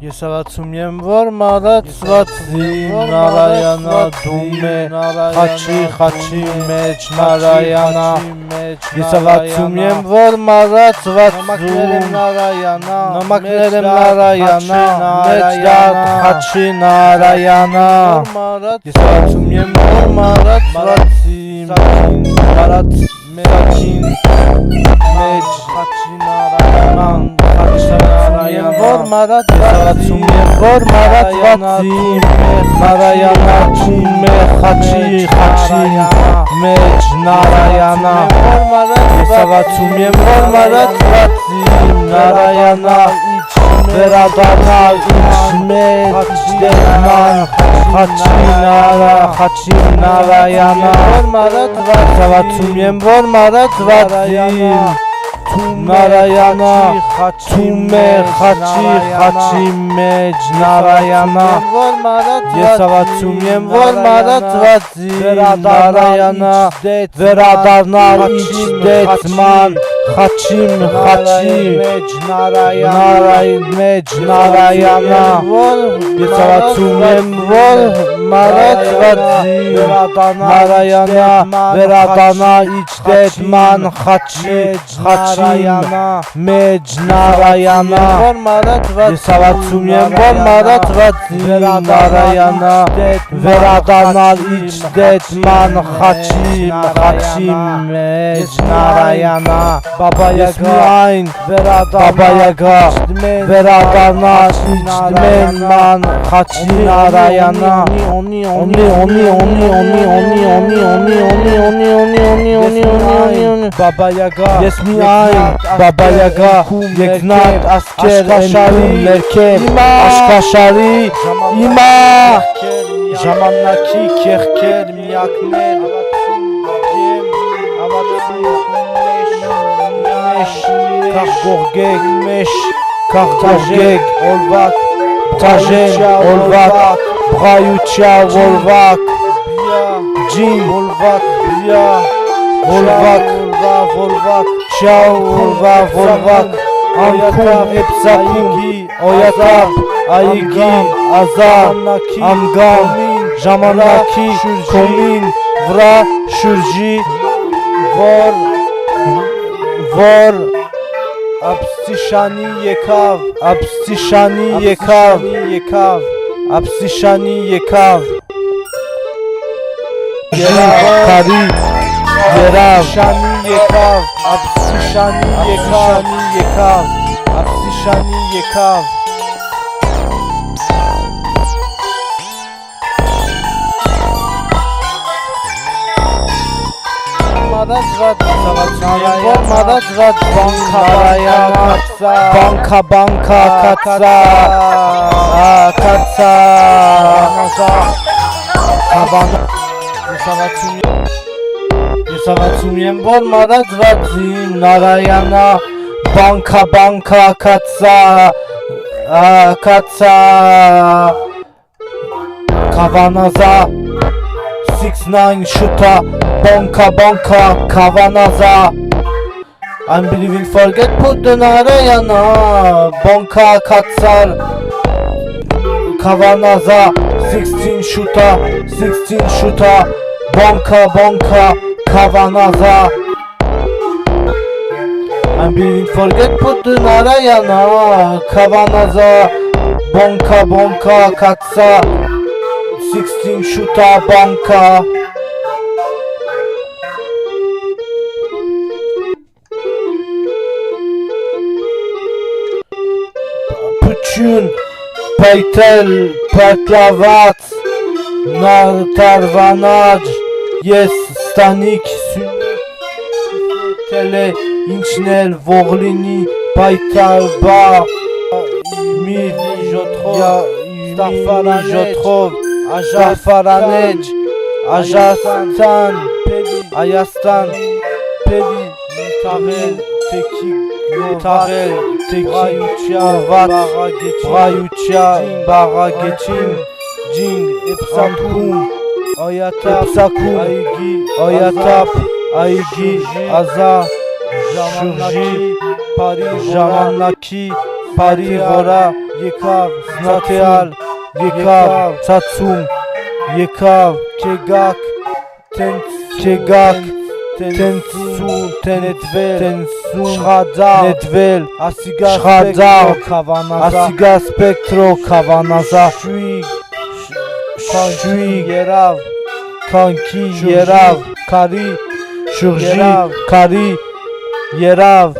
Ես ավացում եմ, որ մարածվածի նարայանա դում է խաչի մեջ նարայանա Ես ավացում եմ, որ մարածվածում նամակներ եմ նարայանա մեջ դատ խաչի նարայանա Ես ավացում եմ, որ մարածվածի խաչին մեջ խաչի նարայանա Որ մարածվածում եմ, որ մարածվածի նարայանա ճում է խաչի մեջ նարայանա Ես ավացում եմ, որ մարածվածի նարայանա վերադառնալ ինձ մեջ դերման խաչի նարայանա Ես ավացում եմ, որ մարածվածի նարայանա ճում է խաչի մեջ նարայանա Ես ավացում եմ, որ մարածվածի նարայանա վերադառնալ իջ դեցման խաչի մեջ նարայանա Ես ավացում եմ, որ մարածվածի նարայանա վերադառնալ իջ դեցման խաչի մեջ նարայանա Ես ավացում եմ, որ մարածվածի նարայանա վերադառնալ իջ դեցման խաչի մեջ նարայանա Ես միայն Բաբայագա վերադառնալ իջ դեցման խաչի նարայանա Բաբայագա Ես միայն Բաբայագա եկնատ ասկեր ընկում ներքև աշխաշարի իմա ժամանակի կեղքեր միակներ Կաղգողգեկ մեշ կաղգողգեկ olvak Tajen olvak Bğayuça volvak Cin volvak Volvak Çav volvak Ankum epsakum Oyatap Ayigi Azar Amgam Jamanaki Komin Vra Şurji Vor Abstişani yekav Kari Yerav Abstişani yekav Մարածված բանկա կացա Ես ավացում եմ, որ մարածվածի նարայանա բանկա կացա Կավանազա 6-9 շուտա Bonka Kavanaza I'm believing forget put the Narayana Bonka Katsar Kavanaza 16 shooter Bonka Kavanaza I'm believing forget put the Narayana Kavanaza Bonka Katsar 16 shooter Bonka Պայթել պակլավաց նարտարվանաջ ես ստանիք սյունետել է ինչնել ողլինի պայթալբա մի ժոթխով աժարֆարանեջ Աժաստան Այաստան պելի թաղել թեքի Բղայուչյա բաղագեչին Ջինգ էպսակում Այատապ Այգի Ազա Շուրջի Ժամանակի Փարիղորա եկավ Սնաթեալ եկավ Ցացում եկավ Քեգակ Տենցու Տենետվել Շղադալ Ասիգա Սպեկտրո Քավանազա Շուի երավ Քանքի երավ Քարի Շուրջի Քարի երավ